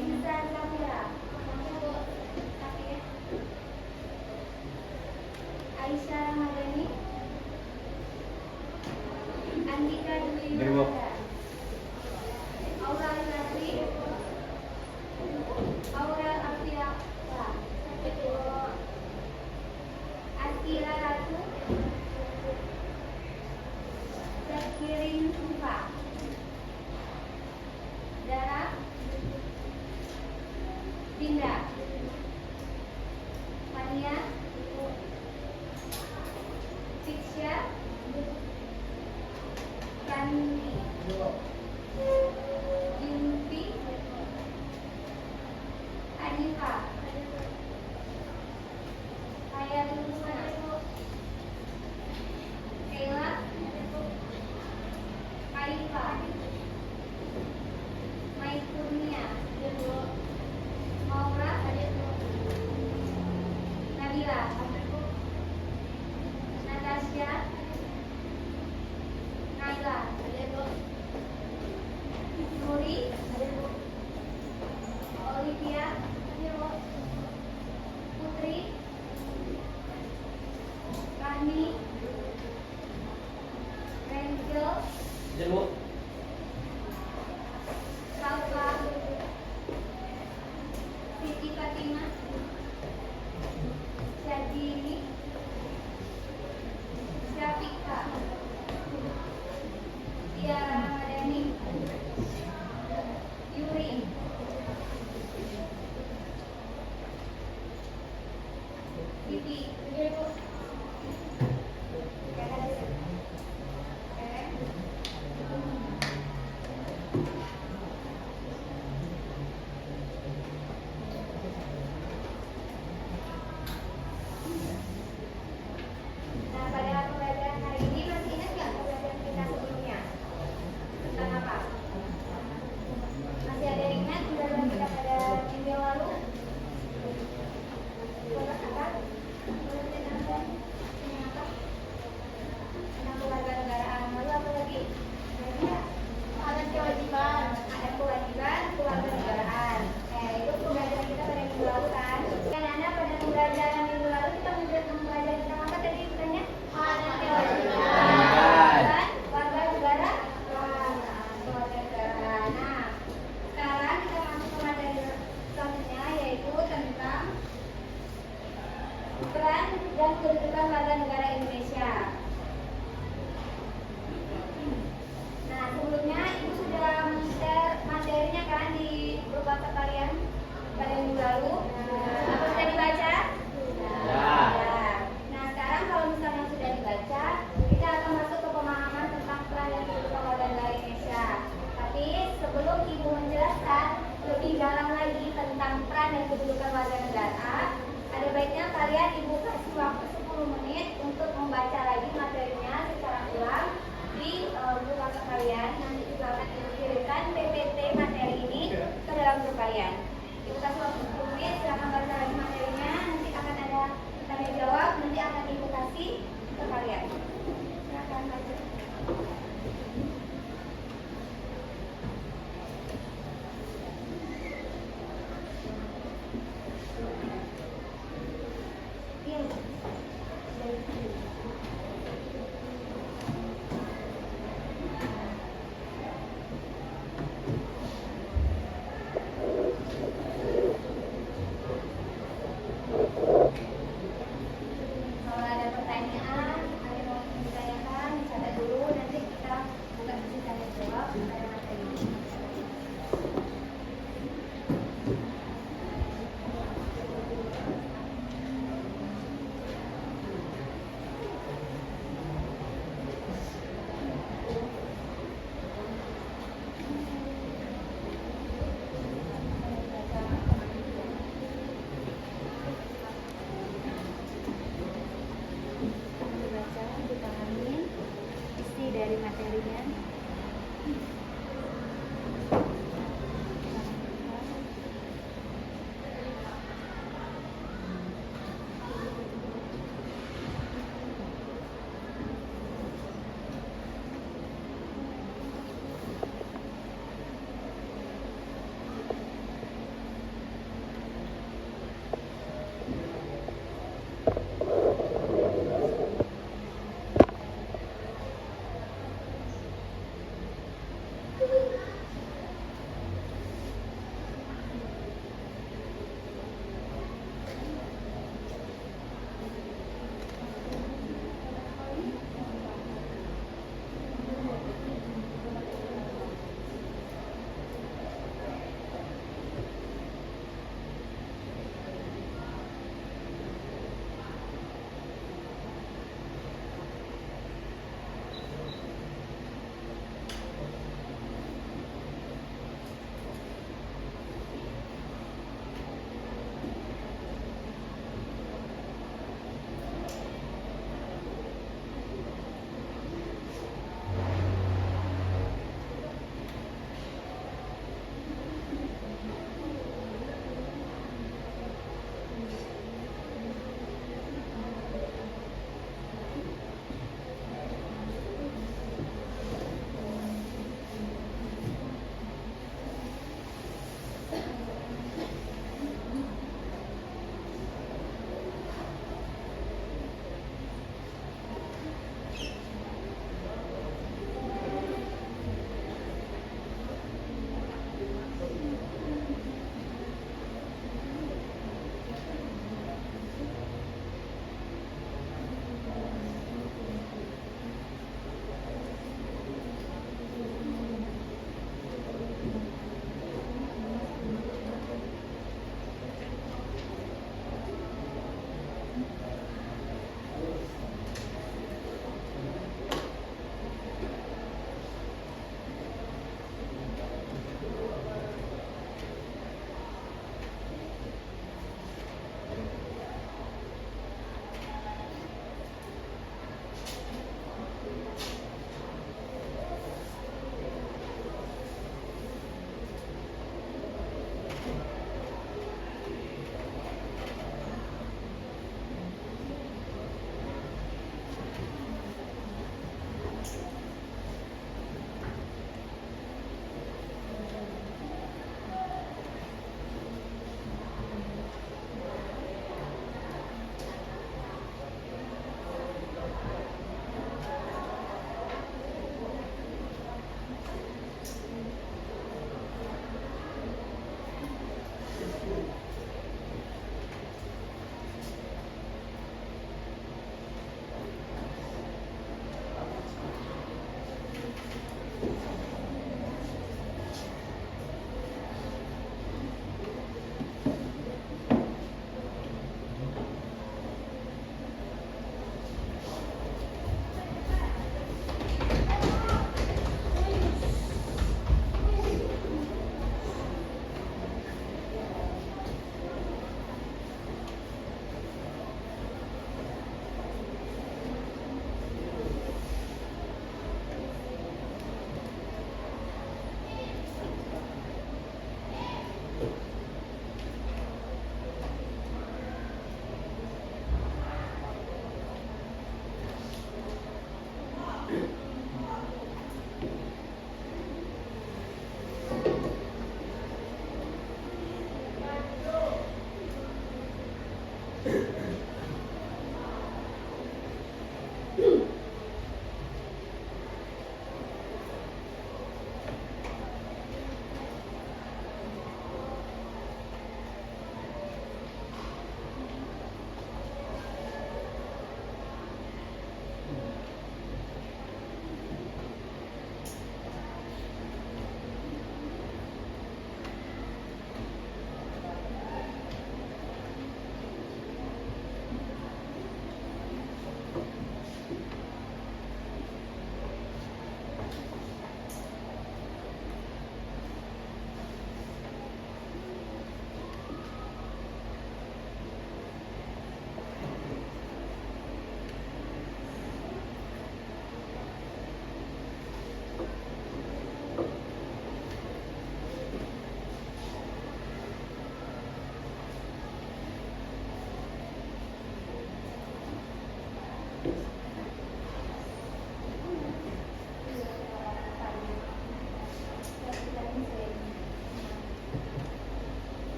Insan Safira, Aisyah Ramadhani, Andika Dwi Yolanda, Aura Nasri, Aura Afiafa, Askira Ratu, Zakirin Sufa, Dara, Dinda, Mania, Fiksya, Kandi, Yunfi, Hanifa, Hayatul Husna, Kayla, Kaifa, Mai Kurnia, Maura, Nabila, Natasha, Naila, Nuri, Olivia, Putri, Rahmi, Rangel, Salva, Siti Fatima, Syadini, Syafika, Tiara Ramadhani, Yuri, Siti, Nah, pada pembelajaran hari ini masih ingat nggak pembelajaran kita sebelumnya? Tentang apa? Masih ada yang ingat pembelajaran kita pada minggu yang lalu? Tentang apa? Pembelajaran apa? Tentang apa? Tentang kewarganegaraan. Lalu apa lagi? Ada kewajiban. Ada kewajiban kewarganegaraan. Itu pembelajaran kita pada minggu lalu kan? Kan Anda pada pembelajaran minggu lalu kita mempelajari tentang apa tadi bukannya? Ada kewajiban warga negara. Warga negara. Nah, sekarang kita masuk ke materi selanjutnya yaitu tentang peran dan kedudukan warga negara Indonesia. Nah, sebelumnya Ibu sudah men-share materinya kan di grup WhatsApp kalian pada minggu lalu. Apa sudah dibaca? Ya. Nah, sekarang kalau misalnya sudah dibaca, kita akan masuk ke pemahaman tentang peran dan kedudukan warga negara Indonesia. Tapi sebelum Ibu menjelaskan lebih dalam lagi tentang peran dan kedudukan warga negara, ada baiknya kalian Ibu kasih waktu 10 menit untuk membaca lagi materinya secara ulang di grup WhatsApp kalian. Nanti juga akan Ibu kirimkan PPT materi ini ke dalam grup kalian. Ibu kasih waktu 10 menit, silakan baca lagi materinya. Nanti akan ada tanya jawab, nanti akan Ibu kasih ke kalian. Silakan baca. Iya.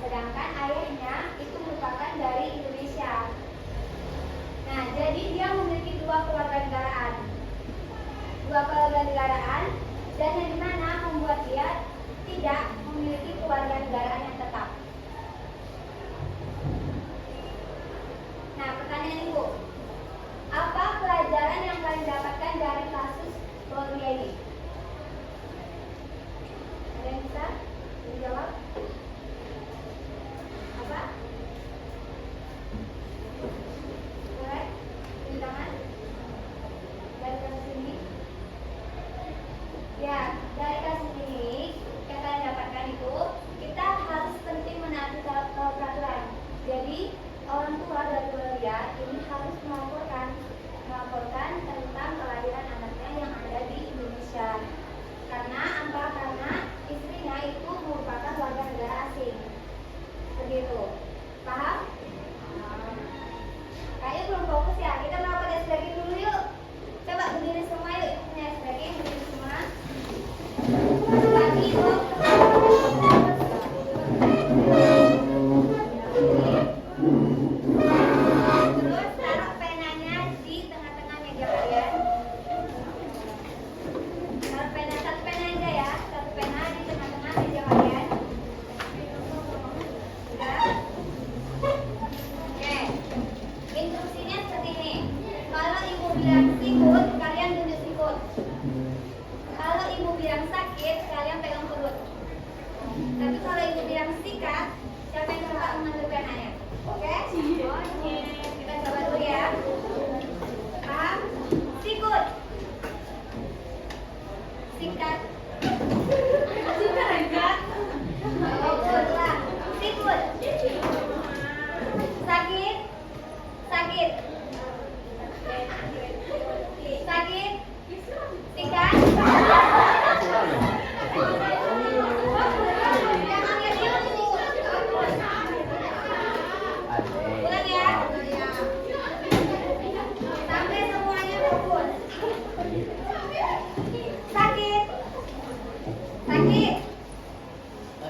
sedangkan ayahnya itu merupakan dari Indonesia. Nah, jadi dia memiliki dua kewarganegaraan, dan yang dimana membuat dia tidak memiliki kewarganegaraan yang tetap. Nah, pertanyaan Ibu, apa pelajaran yang kalian dapatkan dari kasus Gloria ini? Ada yang bisa menjawab? Apa? Boleh? Di tangan? Dari kasus ini? Ya, dari kasus ini yang kalian dapatkan itu, kita harus penting menaati peraturan. Jadi orang tua dari Gloria ini harus melaporkan tentang kelahiran anaknya yang ada di Indonesia. Karena istrinya itu merupakan warga negara asing. Begitu. Paham? Kayaknya belum fokus ya. Kita mau pakai stretching dulu yuk. Coba berdiri semua yuk. Punya stretching, berdiri semua. Kaki dong. Terus taruh penanya di tengah-tengah meja kalian. Taruh pena, satu pena aja ya. Satu pena di tengah-tengah meja kalian. Sudah? Oke. Instruksinya seperti ini. Kalau ibu bilang sikut, kalian tunjuk sikut. Kalau ibu bilang sakit, kalian pegang perut. Tapi kalau ibu bilang sikat, siapa yang coba mengambil penanya? Oke? Oke. Kita coba dulu ya. Paham? Sikut. Sikat. Sikat. Bagus lah. Sikut. Sakit. Sakit. Sakit. Sikat. Ulang ya. Sampai semuanya fokus. Sakit. Sakit.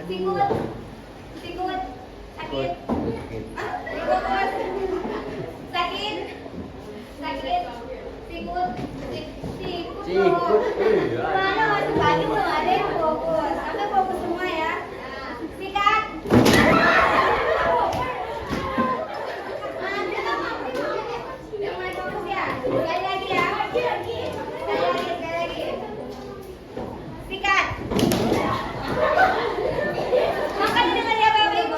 Sikut. Sikut. Sakit. Fokus. Sakit. Sakit. Sikut. Sikut. Mana masih pagi belum ada yang fokus. Sampai fokus semua ya. Sikat. Yang mulai fokus ya. Sekali lagi ya. Sekali lagi. Sikat. Makan dengar ya Bapak Ibu.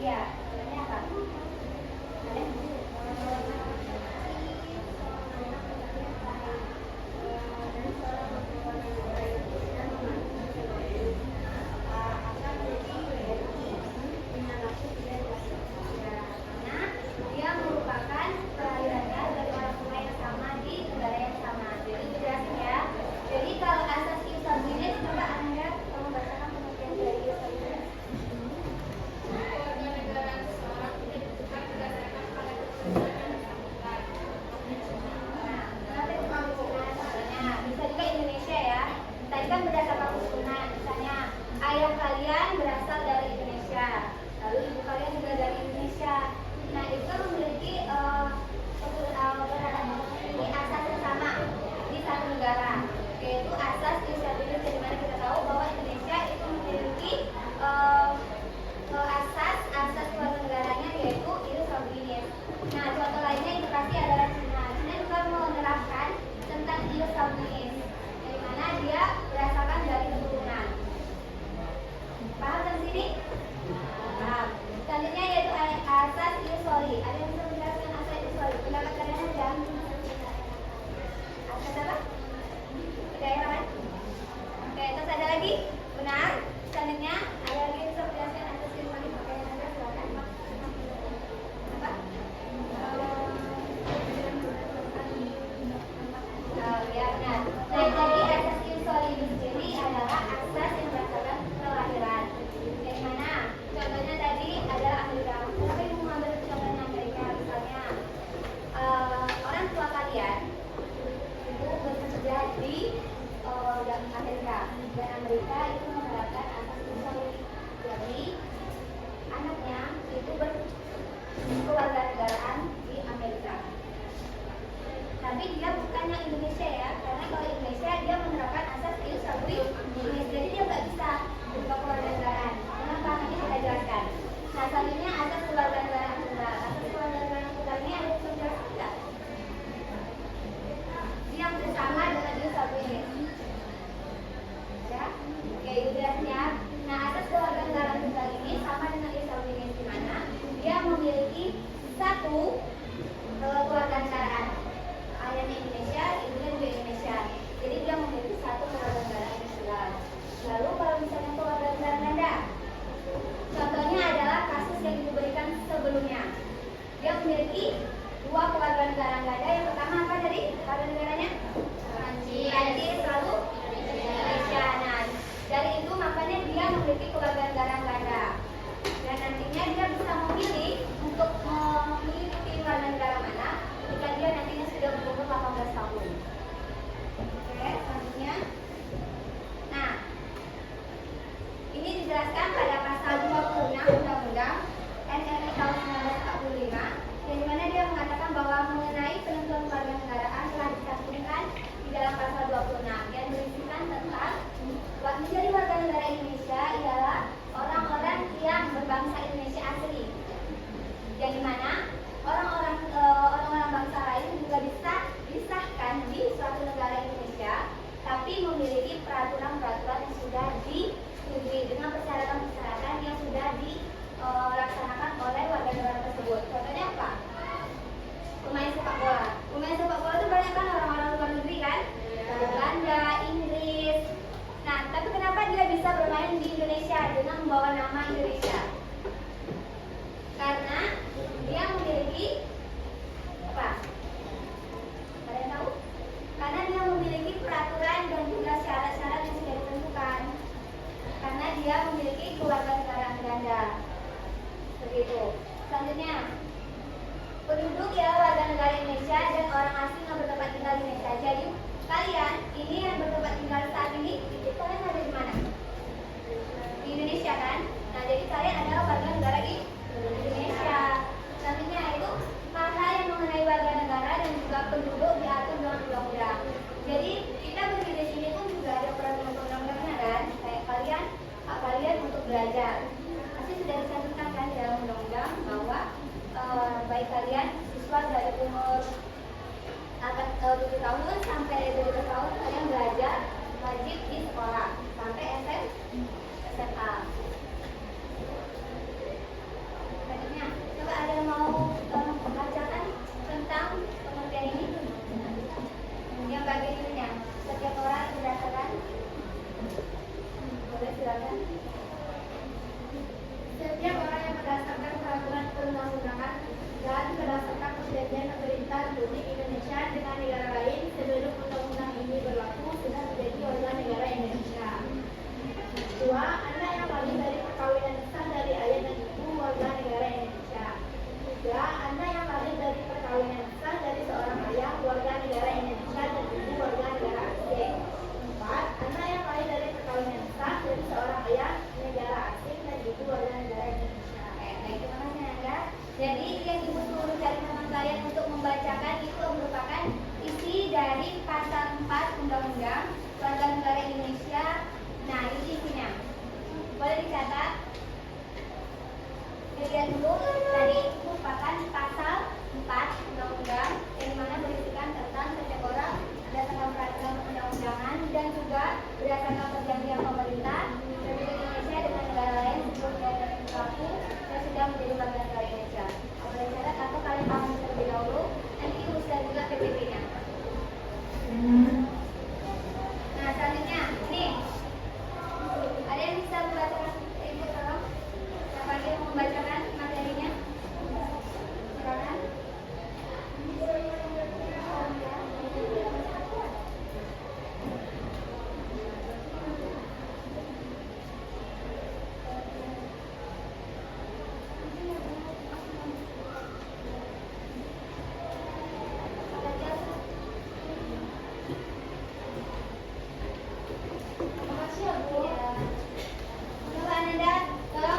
Indonesia. Contohnya apa? Dia merupakan kelahirannya dari orang tua yang sama di negara yang sama. Jadi itu jelasin ya. Jadi kalau asas iusabilis, coba Anda tolong bacakan pengertian dari iusabilis. Bisa juga Indonesia ya. Tadi kan berdasarkan keturunan, misalnya ayah kalian berasal dari Indonesia, lalu ibu kalian juga dari Indonesia. Nah itu memiliki asas yang sama di satu negara, yaitu asas iusabilis. Di mana kita tahu bahwa Indonesia itu memiliki asas keluarga negaranya yaitu iusabilis. Nah contoh lainnya yang dikasih adalah Cina. Cina juga menerapkan tentang iusabilis, dari mana dia berdasarkan dari keturunan. Paham dari sini? Paham. Selanjutnya yaitu asas iusoli. Ada yang bisa menjelaskan asas iusoli? Pendapat kalian aja. Asas apa? Daerah kan? Oke, terus ada lagi? Benar. Selanjutnya ada lagi yang bisa menjelaskan asas iusoli? Pakaian Anda silakan. Apa? Ya benar. Nah, jadi asas iusoli di sini adalah asas yang berdasarkan kelahiran. Dari mana? Contohnya tadi adalah Amerika. Kenapa ibu mengambil contohnya Amerika? Misalnya orang tua kalian itu bekerja di Amerika, dan Amerika itu menerapkan asas iusoli. Jadi anaknya itu berkewarganegaraan di Amerika. Tapi dia bukan yang Indonesia ya, karena kalau Indonesia dia menerapkan asas iusabilis, jadi dia nggak bisa berkewarganegaraan. Kenapa? Nanti kita jelaskan. Nah selanjutnya asas kewarganegaraan tunggal. Asas kewarganegaraan tunggal ini ada yang jelaskan tidak? Dia bersama dengan iusabilis. Ya, oke itu jelasnya. Nah asas kewarganegaraan tunggal ini sama dengan iusabilis, di mana dia memiliki satu kewarganegaraan. Ayahnya Indonesia, ibunya juga Indonesia. Jadi dia memiliki satu kewarganegaraan yang jelas. Lalu kalau misalnya kewarganegaraan ganda, contohnya adalah kasus yang diberikan sebelumnya. Dia memiliki dua kewarganegaraan ganda. Yang pertama apa tadi? Kewarganegaranya? Prancis, lalu Indonesia. Nah, dari itu makanya dia memiliki kewarganegaraan ganda. Dan nantinya dia bisa memilih untuk memiliki warganegara mana jika dia nantinya sudah berumur 18 tahun. Oke, selanjutnya. Nah, ini dijelaskan pada pasal 26 Undang-Undang NRI tahun 1945, yang dimana dia mengatakan bahwa mengenai penentuan kewarganegaraan telah dicantumkan di dalam pasal 26 yang berisikan tentang menjadi warga negara Indonesia ialah orang-orang yang berbangsa Indonesia asli, yang dimana orang-orang bangsa lain juga bisa disahkan di suatu negara Indonesia, tapi memiliki peraturan-peraturan yang sudah disetujui dengan persyaratan-persyaratan yang sudah dilaksanakan oleh warga negara tersebut. Contohnya apa? Pemain sepak bola. Pemain sepak bola itu banyak kan orang-orang luar negeri kan? Belanda, Inggris. Nah, tapi kenapa dia bisa bermain di Indonesia dengan membawa nama Indonesia? Karena dia memiliki apa? Kalian tahu? Karena dia memiliki peraturan dan juga syarat-syarat yang sudah ditentukan. Karena dia memiliki kewarganegaraan ganda. Begitu. Selanjutnya, penduduk ya warga negara Indonesia dan orang asing yang bertempat tinggal di Indonesia. Jadi kalian ini yang bertempat tinggal saat ini, itu kalian ada di mana? Di Indonesia kan? Nah jadi kalian adalah warga negara di Indonesia. Selanjutnya itu hal-hal yang mengenai warga negara dan juga penduduk diatur dalam undang-undang. Jadi kita berdiri di sini pun juga ada peraturan undang-undangnya kan? Kayak kalian, hak kalian untuk belajar. Pasti sudah dicantumkan kan di dalam undang-undang bahwa baik kalian siswa dari umur 7 tahun sampai 12 tahun kalian belajar wajib di sekolah. perjanjian pemerintah Republik Indonesia dengan negara lain sebelum undang-undang ini berlaku sudah menjadi warga negara Indonesia. 2. Anak yang lahir dari perkawinan sah dari ayah dan ibu warga negara Indonesia. 3. Anak yang lahir dari perkawinan sah dari seorang ayah warga negara Indonesia dan ibu warga negara asing. 4. Anak yang lahir dari perkawinan sah dari seorang ayah negara asing dan ibu warga negara Indonesia. Baik, terima kasih Nanda. Jadi yang ibu suruh dari teman kalian untuk membacakan itu merupakan isi dari pasal 4 Undang-Undang Warga Negara Indonesia. Nah, ini isinya. Boleh dicatat. Dilihat dulu, tadi merupakan pasal 4 Undang-Undang yang mana berisikan tentang setiap orang berdasarkan peraturan undang-undangan dan juga berdasarkan perjanjian pemerintah Republik Indonesia dengan negara lain sebelum undang-undang berlaku dan sudah menjadi warga negara Indonesia. Boleh dicatat atau kalian paham terlebih dahulu. Nanti ibu sudah juga PPT-nya. Nah, selanjutnya ini ada yang bisa membacakan ibu tolong? Siapa lagi yang mau membacakan materinya? Silakan.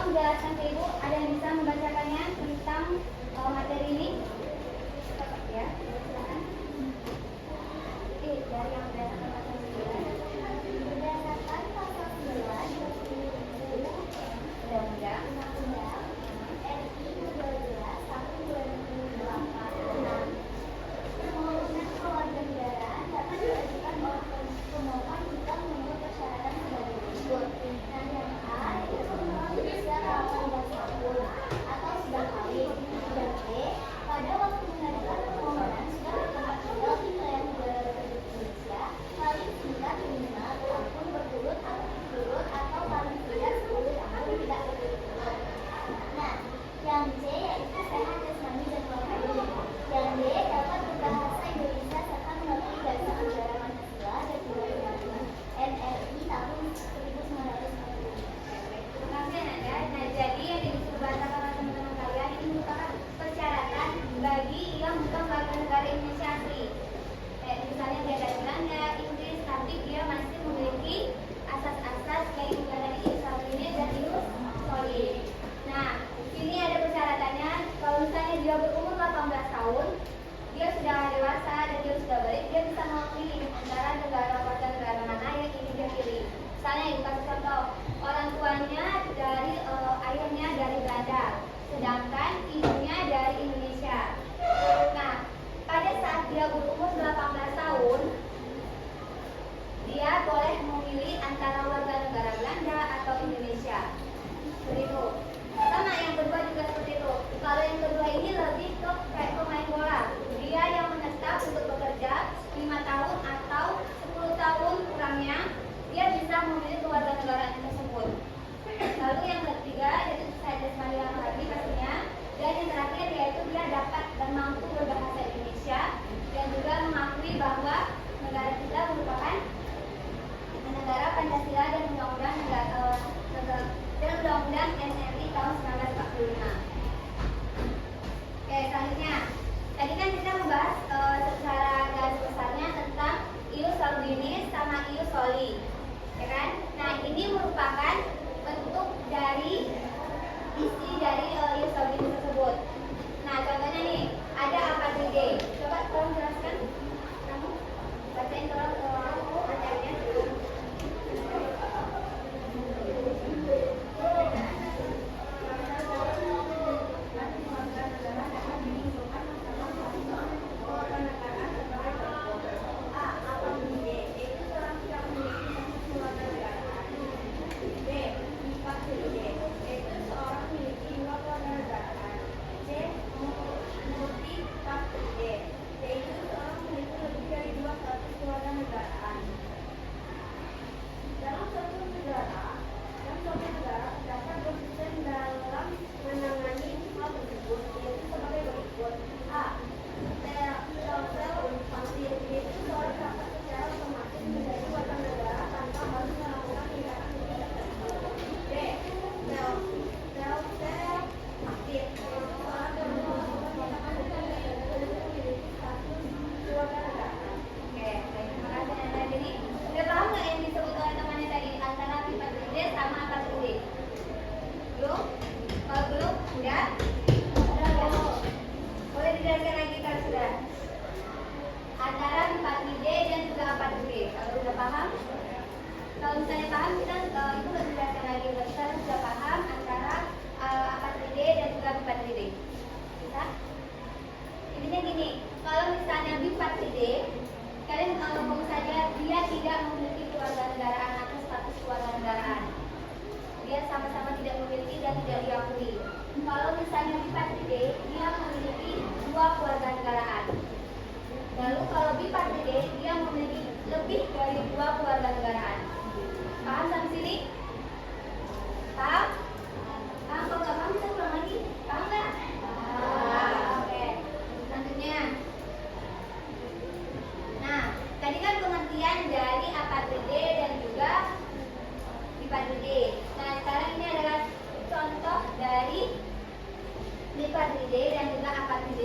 Jelaskan ke ibu, ada yang bisa membacakannya tentang materi ini? Ya, silakan. Dari yang berdasarkan pasal 9. Berdasarkan pasal 9 Undang-Undang RI 12 tahun 2008 tentang permohonan kewarganegaraan dapat diajukan oleh pemohon jika memenuhi persyaratan sebagai berikut. Yang A, itu pemohon berusia 18 tahun atau sudah kawin. Dan B, pada waktu mengajukan permohonan sudah bertempat tinggal di wilayah negara Republik Indonesia paling singkat 5 tahun berturut atau berturut atau paling tidak 10 tahun tidak berturut-turut. Nah, yang C yaitu sehat jasmani dan rohani. Yang D dapat berbahasa Indonesia serta mengerti dasar negara Pancasila dan Undang-Undang NRI tahun 1945. Terima kasih Nanda. Nah, jadi yang disuruh bacakan oleh teman-teman kalian ini merupakan persyaratan bagi yang bukan warga negara Indonesia asli. Misalnya dia dari Belanda, Inggris, tapi dia masih memiliki asas-asas kayak negara Israel dan Solid. Nah, ini ada persyaratannya. Kalau misalnya dia berumur 18 tahun, dia sudah dewasa dan dia sudah balik, dia bisa memilih antara negara warga negara mana yang ingin dia pilih. Misalnya ibu kasih contoh, orang tuanya dari ayahnya dari Belanda, sedangkan ibunya dari Indonesia. Nah, pada saat dia berumur 18 tahun, dia boleh memilih antara warga negara Belanda atau Indonesia. Seperti itu. Sama yang kedua juga seperti itu. Kalau yang kedua ini lebih ke kayak pemain bola. Dia yang menetap untuk bekerja 5 tahun atau 10 tahun kurangnya, dia bisa memilih kewarganegaraan tersebut. Lalu yang ketiga yaitu saya jasmani yang lagi pastinya. Dan yang terakhir yaitu dia dapat paham? Kalau misalnya paham, kita itu lebih jelaskan lagi. Sekarang sudah paham antara A4D dan juga B4D. Bisa? Intinya gini, kalau misalnya B4D, kalian ngomong saja dia tidak memiliki kewarganegaraan atau status kewarganegaraan. Dia sama-sama tidak memiliki dan tidak diakui. Kalau misalnya B4D, dia memiliki 2 kewarganegaraan. Lalu kalau B4D, dia memiliki lebih dari 2 kewarganegaraan. Paham sampai sini? Paham? Paham? Kalau nggak paham bisa ulang lagi. Paham nggak? Oke. Selanjutnya. Nah, tadi kan pengertian dari A4D dan juga B4D. Nah, sekarang ini adalah contoh dari B4D dan juga A4D.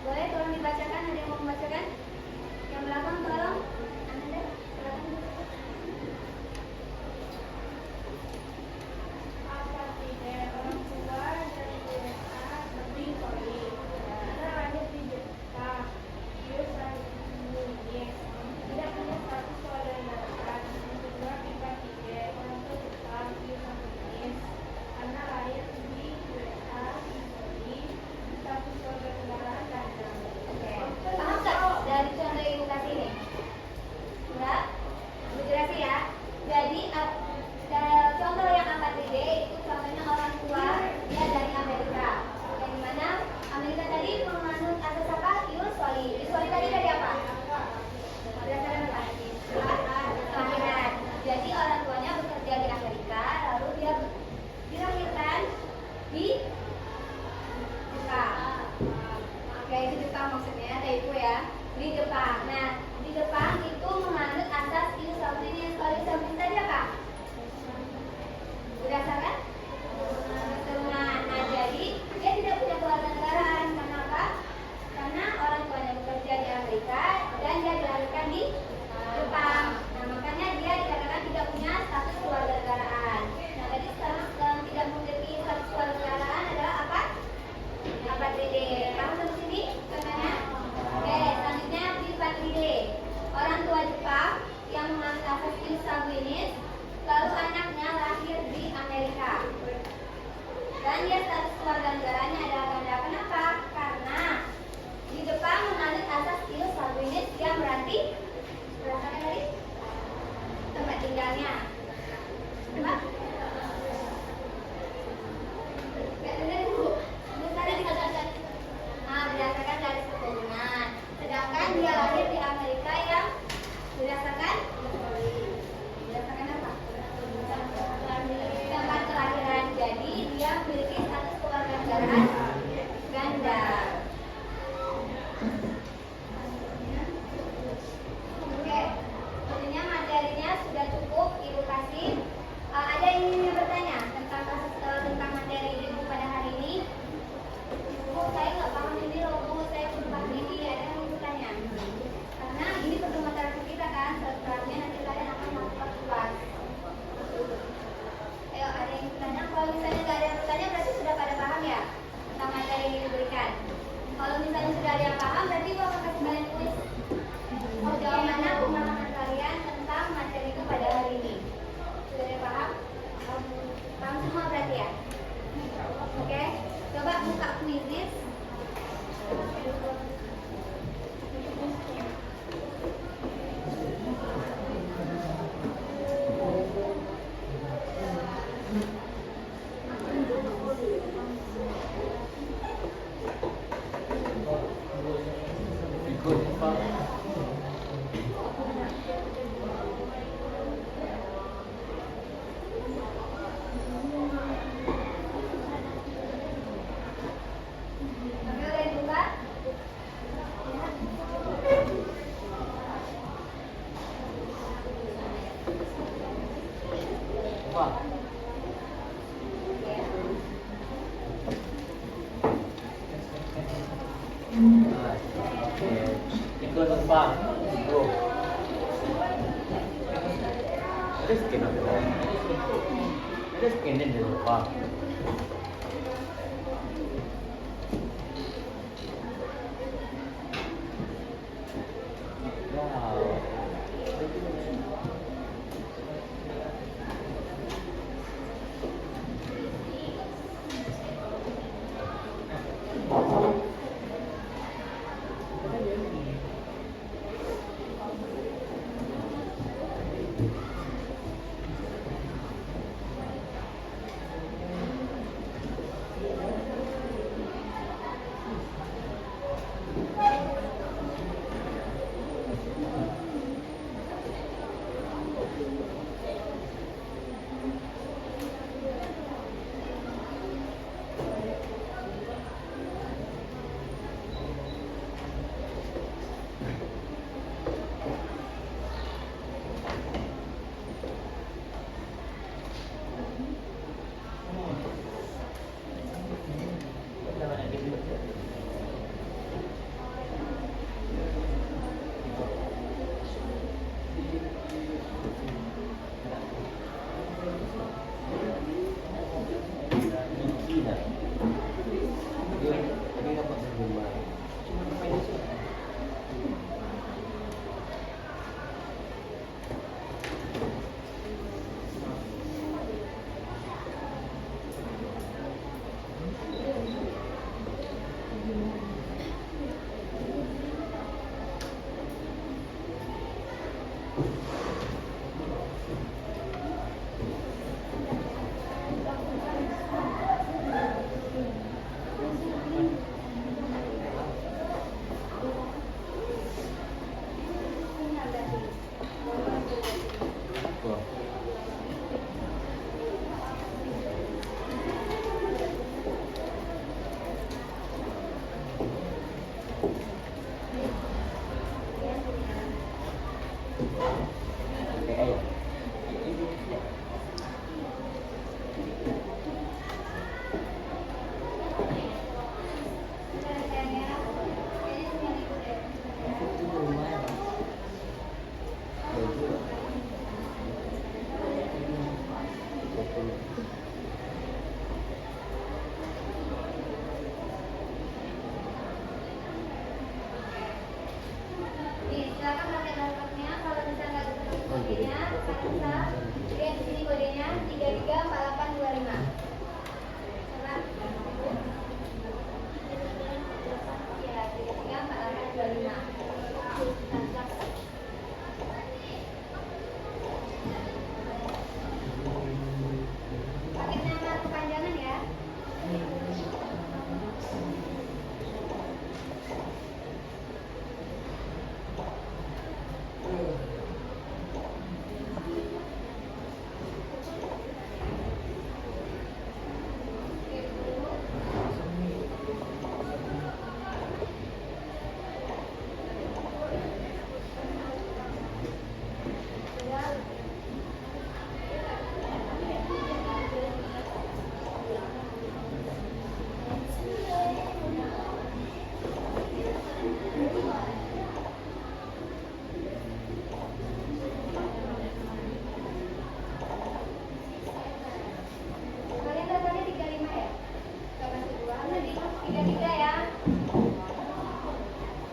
Boleh tolong dibacakan? Ada yang mau membacakan? Yang belakang tolong. Anda belakang. Orang tua dari USA lebih solid. Karena lahir di Jepang, dia sangat sembunyi. Tidak punya status kewarganegaraan. Kedua, B4D, orang tua Jepang, dia sembunyi. Karena lahir di USA, solid. Status kewarganegaraan ganda. Paham nggak dari contoh ibu kasih ini? Enggak? Ibu jelasin ya. Jadi contoh yang A4D itu contohnya orang tua dia dari Amerika. Yang dimana Amerika tadi menganut asas apa? Usually. Usually tadi dari apa? Berdasarkan apa? Kelahiran. Jadi orang tuanya bekerja di Amerika, lalu dia dilahirkan di Jepang. Oke, di Jepang maksudnya, itu ya. Di Jepang. Nah, di Jepang itu menganut asas ius-sanguinis. Kalau ius-sanguinis tadi apa? Berdasarkan keturunan. Nah, jadi dia tidak punya kewarganegaraan. Karena apa? Karena orang tuanya bekerja di Amerika dan dia dilahirkan di Jepang. Nah, makanya dia dikatakan tidak punya status kewarganegaraan. Nah, tadi sekarang tidak memiliki status kewarganegaraan adalah apa? A4D. Paham sampai sini? Contohnya? Oke, selanjutnya B4D. Orang tua Jepang yang menganut asas ius-sanguinis, lalu anaknya lahir di Amerika. Dan dia status kewarganegaraannya adalah ganda. Kenapa? Karena di Jepang menganut asas ius-sanguinis, dia berarti berdasarkan dari tempat tinggalnya. Apa? Nggak dengar Bu. Berdasarkan garis keturunan. Sedangkan dia lahir di Amerika yang berdasarkan apa? Tempat kelahiran. Jadi dia memiliki status kewarganegaraan ganda. Oke, sebenarnya materinya sudah cukup Ibu kasih. Ada yang ingin bertanya tentang materi Ibu pada hari ini? Oh, saya nggak paham ini loh, saya belum paham ini. Ada yang mau bertanya? Karena ini perlu materi kita kan, setelahnya nanti kalian akan masuk ke kelas. Ayo, ada yang bertanya? Kalau misalnya nggak ada yang bertanya, berarti sudah pada paham ya tentang materi yang diberikan. Kalau misalnya sudah ada yang paham, berarti Ibu akan kasih kalian tulis sejauh mana pemahaman kalian tentang materi itu pada hari ini. Sudah ada yang paham? Paham semua berarti ya? Oke, coba buka kuisis. Ikut lupa, bro. Ada skin apa? Ada skin dan lupa. Wow. bisa lihat di sini kodenya 334825. Coba. Ya, 334825. Pakai nama kepanjangan ya. Kalian datanya 35 ya? Gak masuk dua, nanti 33 ya.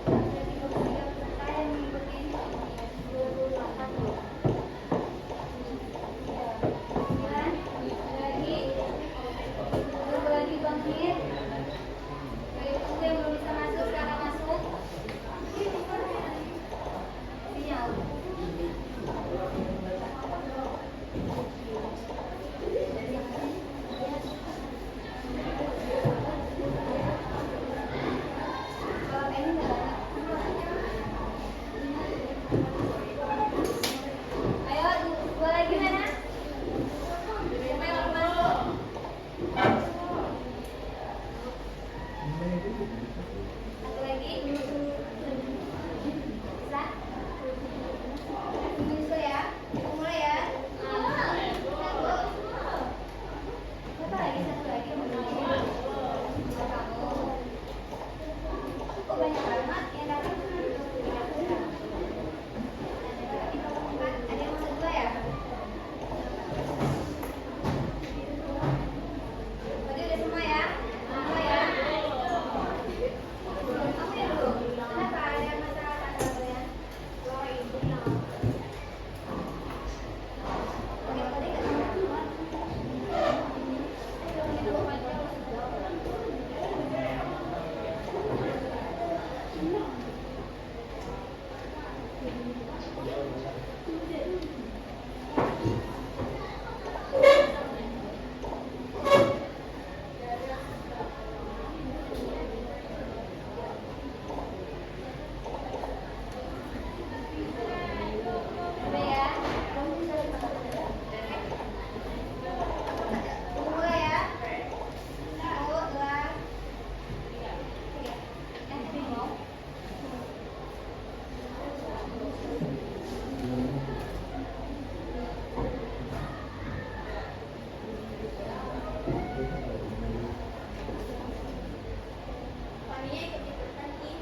Berarti 23 peserta yang mengikuti 28. Kemudian, tunggu lagi 2 menit. Dari tunggu yang belum bisa masuk, silakan masuk. Sinyal. Kalau ini nggak banyak. Ayo, dua lagi mana? Siapa yang mau masuk? Satu lagi. Bisa? Bisa ya? Kita mulai ya. Satu lagi, satu lagi. Kamu. Kok banyak banget yang datang? Ada yang masuk dua ya? Berarti udah semua ya? Semua ya? Kamu ya dulu? Kenapa ada masalah tanda-tandanya? Oke, tadi nggak sama. Udah ya? Tunggu ya. 1, 2, 3. Yang tadi mau? Maminya ikut ikutan nih.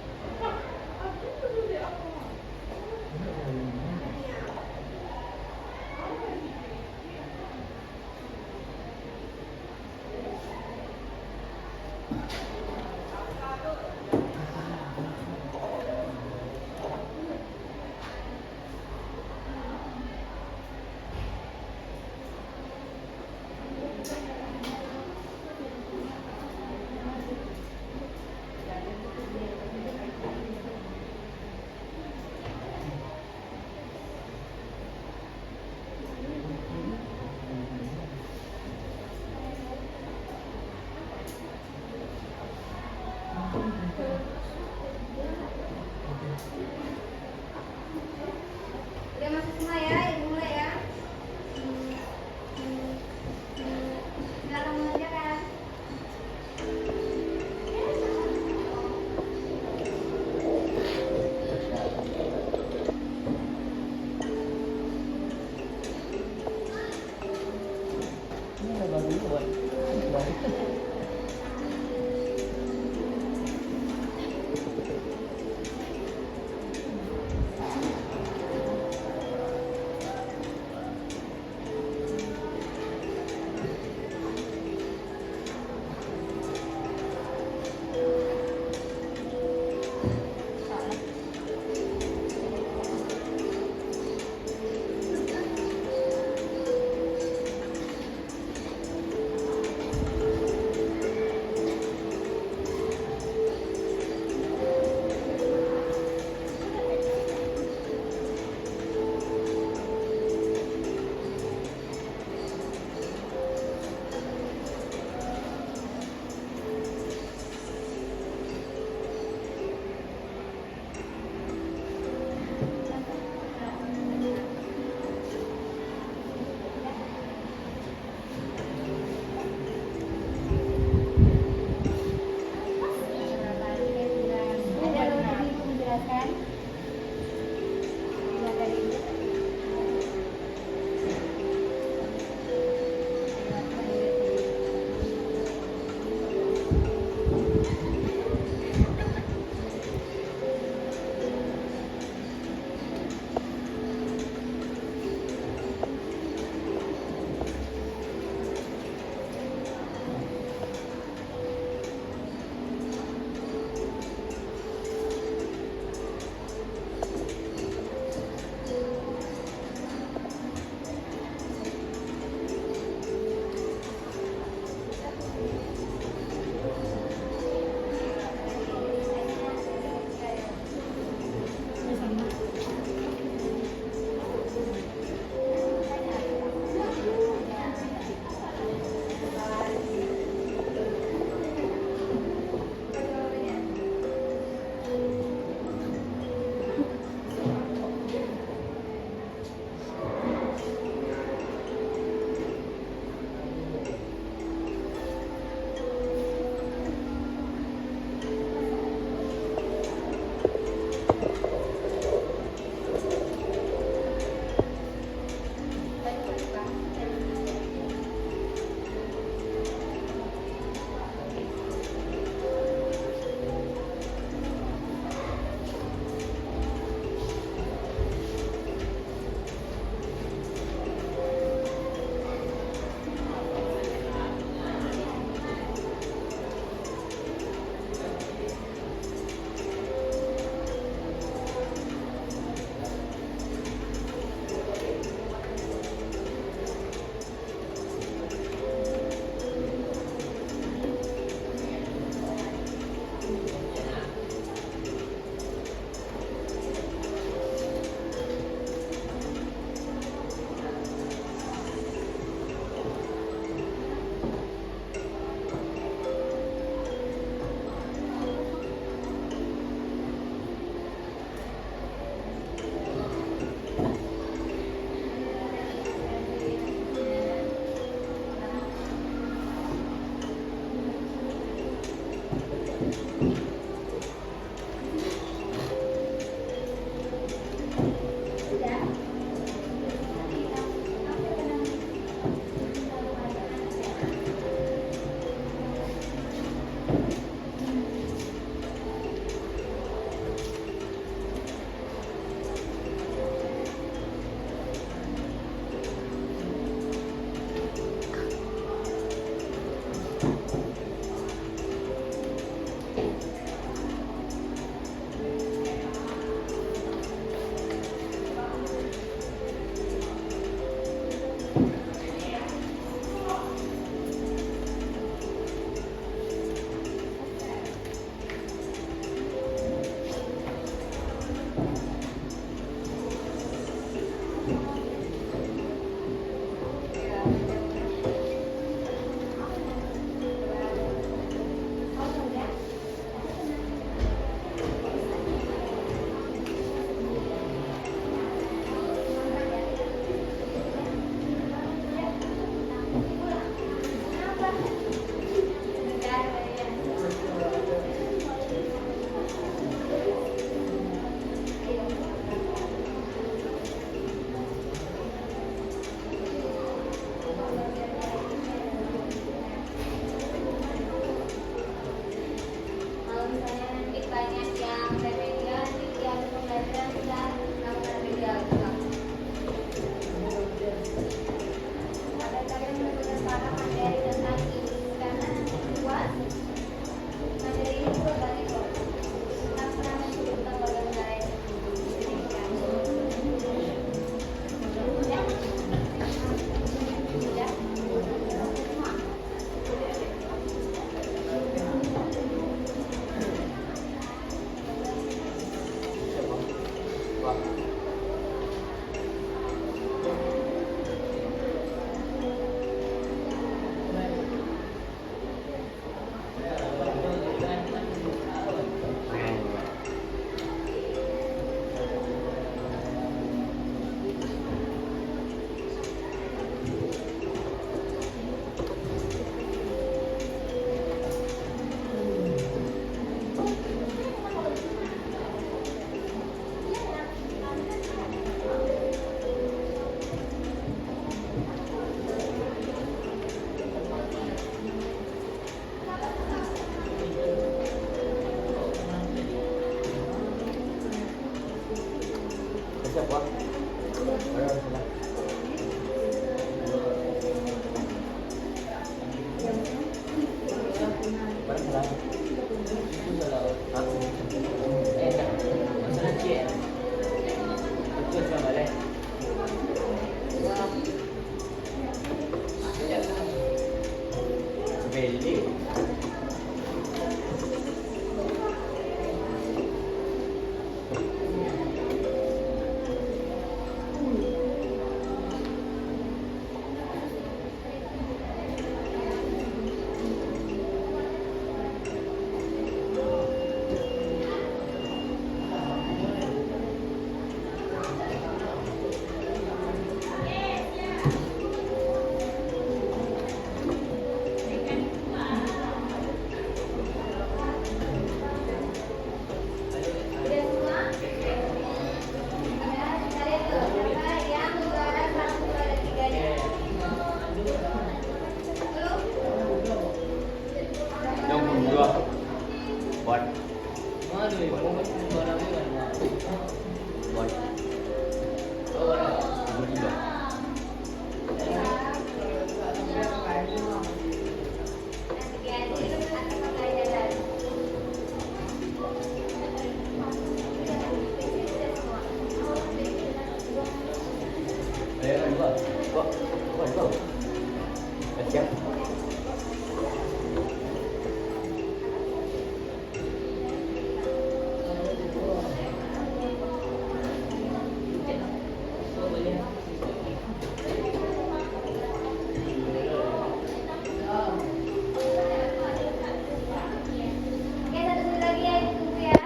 Udah masuk semua ya, ibu mulai ya. Silakan mengerjakan. Ini ada baru buat. salah. Itu salah aku. Tak. Masalah cik. Betul sama balik. Beli. Udah semua? Ya, kita lihat tuh siapa yang juara 1, 2, dan 3-nya. Lu? Yang kedua. Buat. Mana tu? Barang ni mana? Buat. Oh, Kedua. Dua. Dua. Siap. Oke, satu menit lagi ya, ditunggu ya.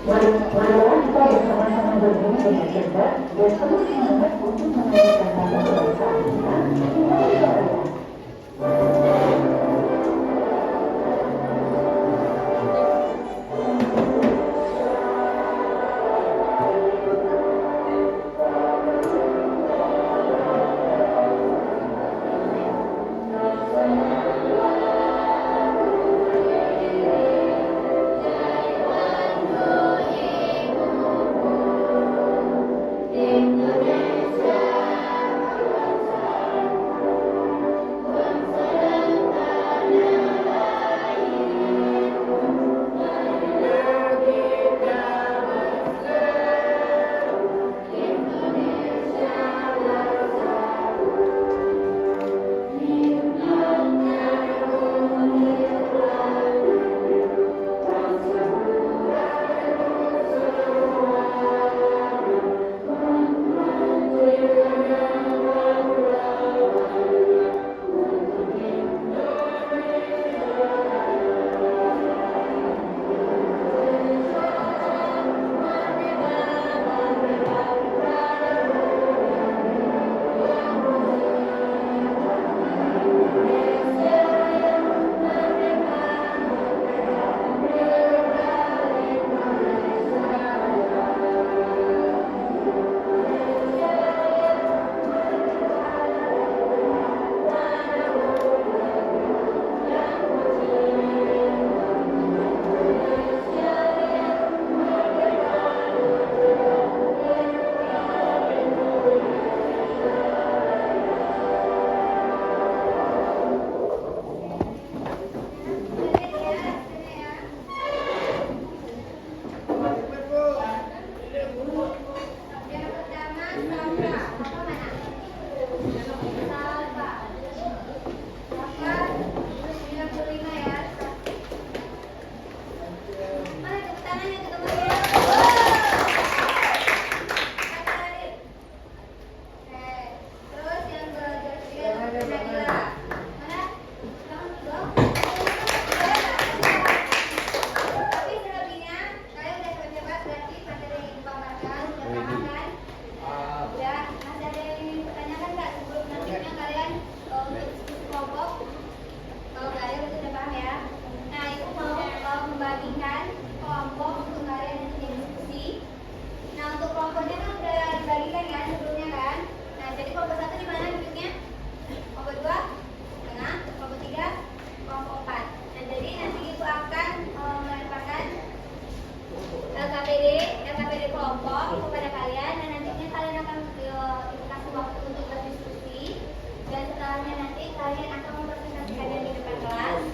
Marilah kita bersama-sama berdiri dengan tegak dan terus semangat untuk menunjukkan tanda kebangsaan kita. Indonesia Raya. Indonesia.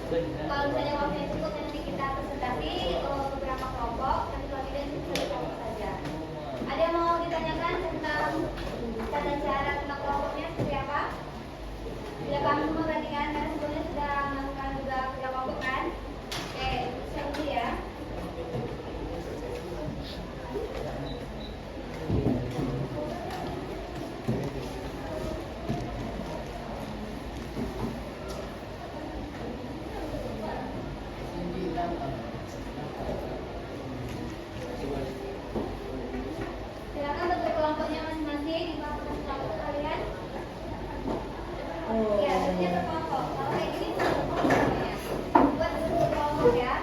Kalau misalnya waktunya cukup nanti kita presentasi beberapa kelompok, nanti kalau tidak kita kelompok saja. Ada yang mau ditanyakan tentang tata cara tentang kelompoknya seperti apa? Sudah paham semua berarti kan? Karena sebelumnya sudah melakukan juga kerja kelompok kan? Oke, saya dulu ya. Silakan bentuk kelompoknya masing-masing di fakultas kelompok kalian. Ya, bentuknya berkelompok. Kalau kayak gini kelompoknya. Buat bentuk kelompok ya.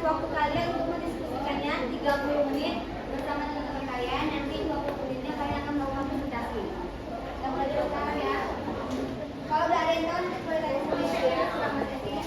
Waktu kalian untuk mendiskusikannya 30 menit bersama teman-teman kalian. Nanti 20 menitnya kalian akan melakukan presentasi. Kita mulai dari sekarang ya. Kalau udah ada yang tahu, nanti boleh tanya sama saya ya. Selamat ya.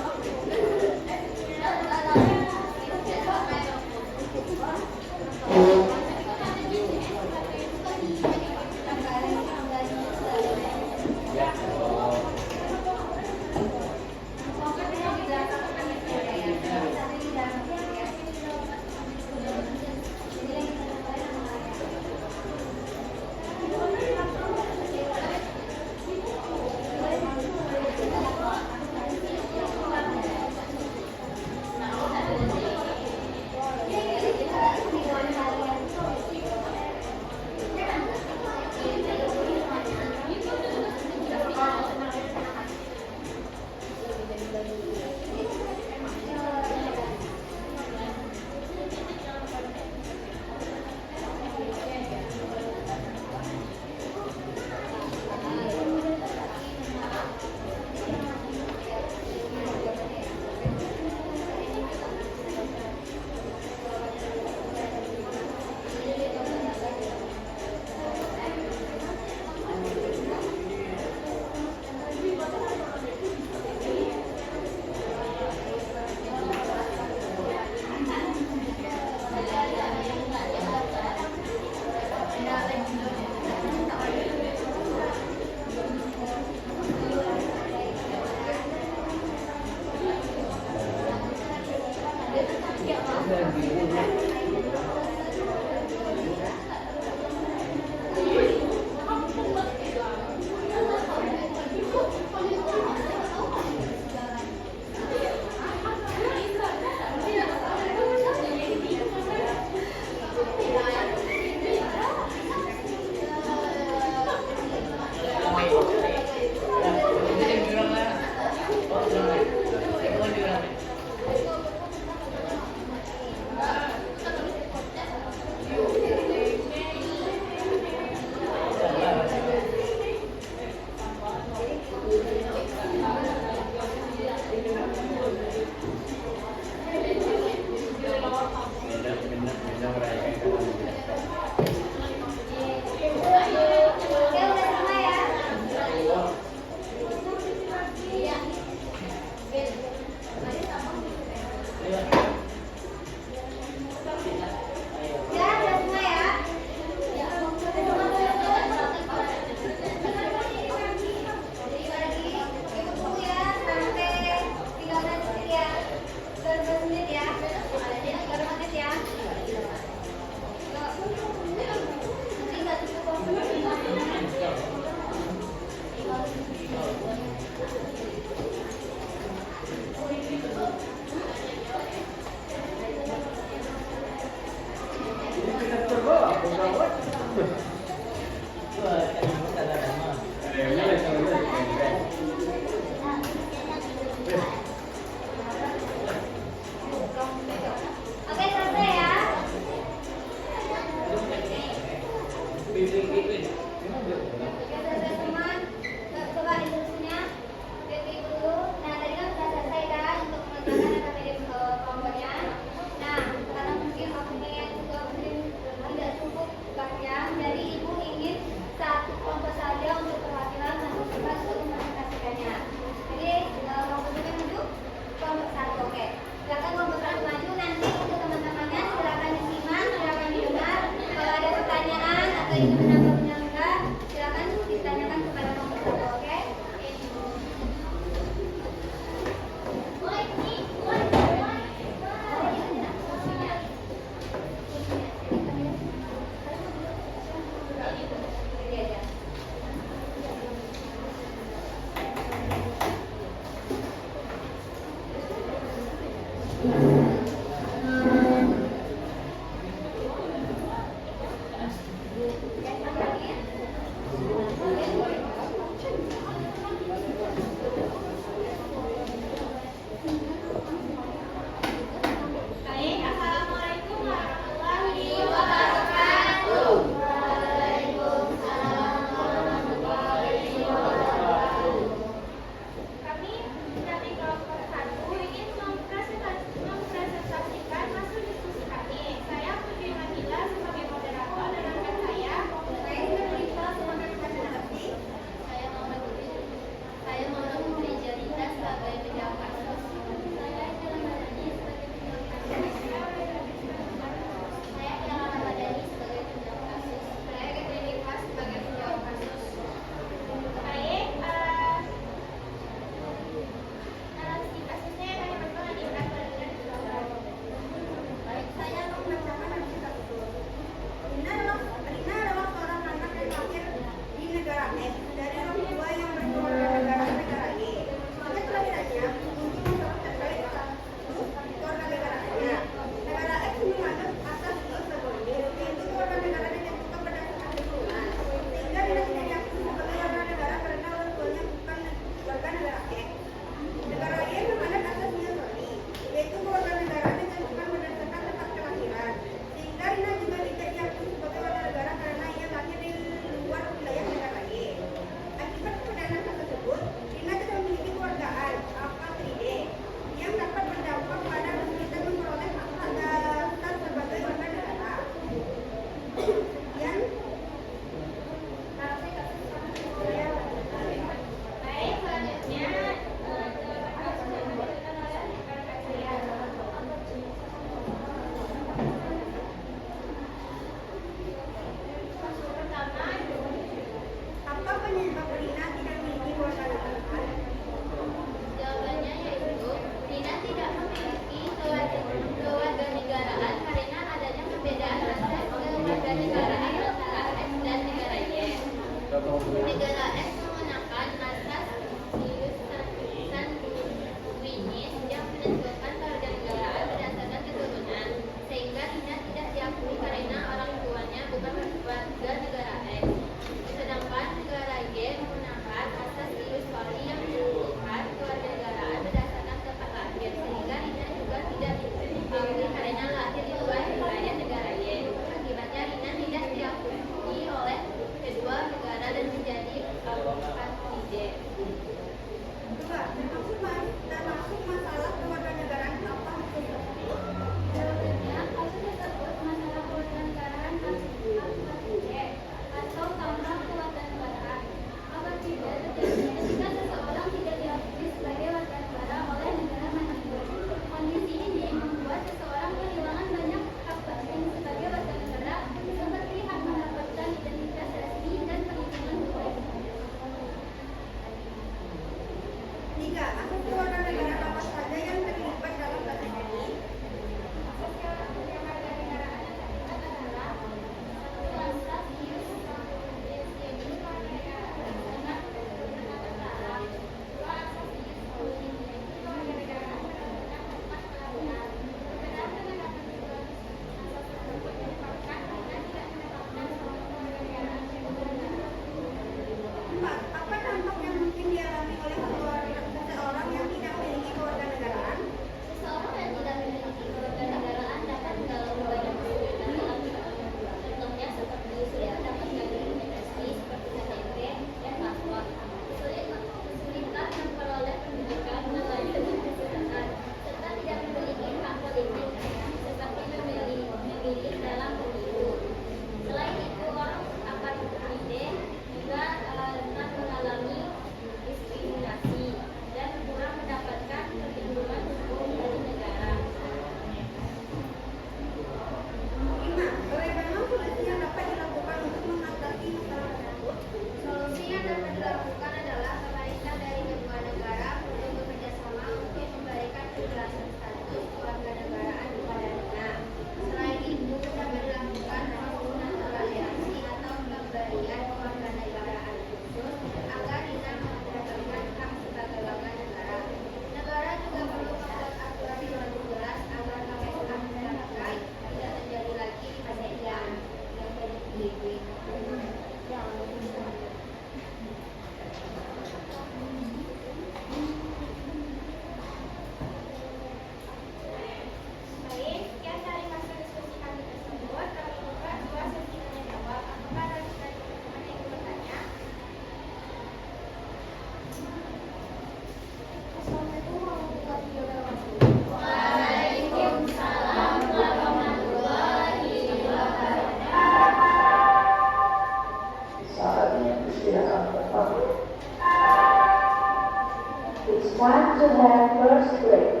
have first grade.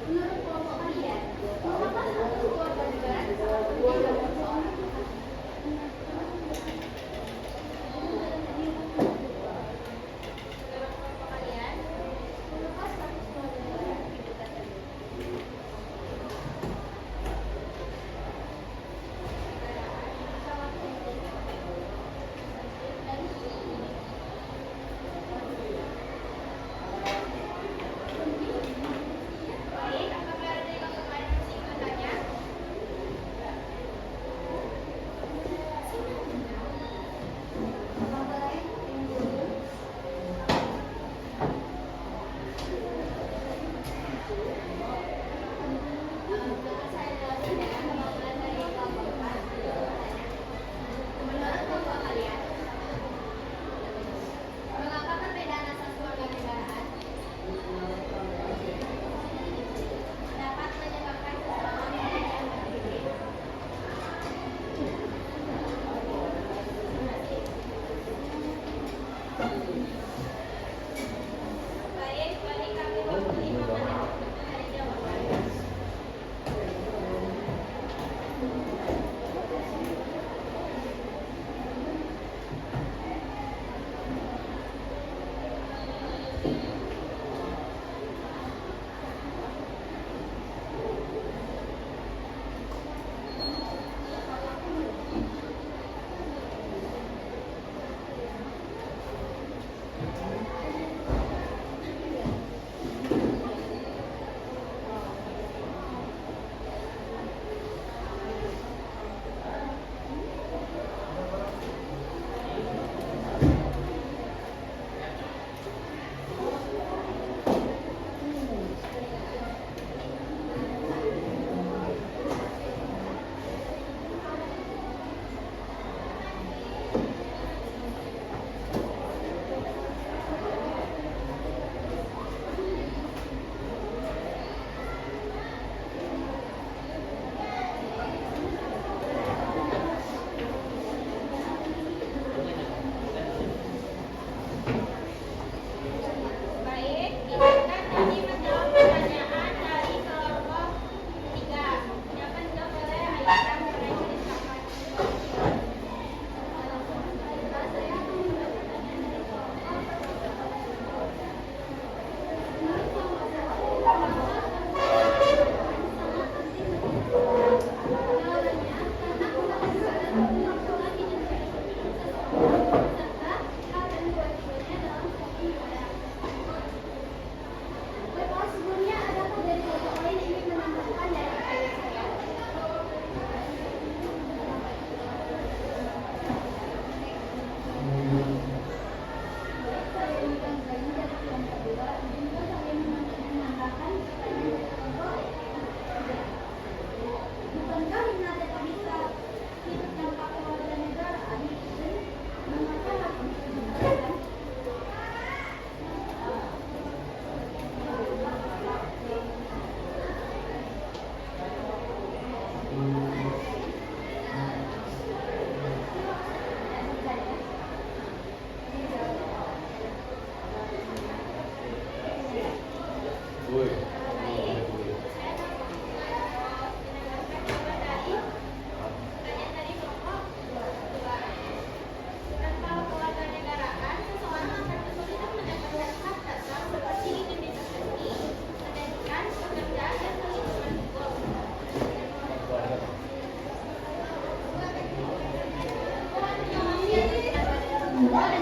Menurut kelompok kalian, apakah satu keluarga negara sangat penting dalam persoalan kita? Menurut kelompok kalian, apakah status keluarga negara hidup dan penting? Sangat penting. Baik, apakah ada yang kelompok lain masih ingin bertanya? Boleh, yang dulu. Saya jelasin ya, kemampuan dari kelompok empat. Menurut kelompok kalian, mengapa perbedaan asas kewarganegaraan dapat menyebabkan seseorang yang berbeda? Baik, beri kami waktu 5 menit untuk mencari jawaban. Baik, silakan tadi menjawab pertanyaan dari kelompok 3. Siapa juga boleh Aisyah mulai ceritakan. Saya akan membuat pertanyaan dari kelompok. Menurut kelompok satu, mengapa sangat penting bagi seseorang? Jawabannya, karena kewarganegaraan merupakan identitas seseorang serta hak dan kewajibannya dalam suatu negara. Baiklah, sebelumnya adakah dari kelompok lain yang ingin menambahkan dari pertanyaan saya? Baik, saya undang lagi dari kelompok 2 dan juga saya menambahkan dari kelompok 3. Bukankah Hinata bisa hidup tanpa kewarganegaraan? Dan mengapa hal itu diperlukan? Tanpa kewarganegaraan, seseorang akan kesulitan mendapatkan hak dasar seperti identitas resmi, pendidikan, pekerjaan, dan perlindungan hukum. Baik,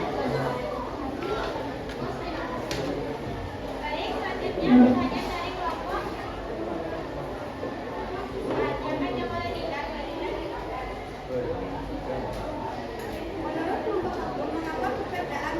selanjutnya pertanyaan dari kelompok. Silakan yang boleh diulang dari kelompok. Menurut kelompok 1, mengapa perbedaan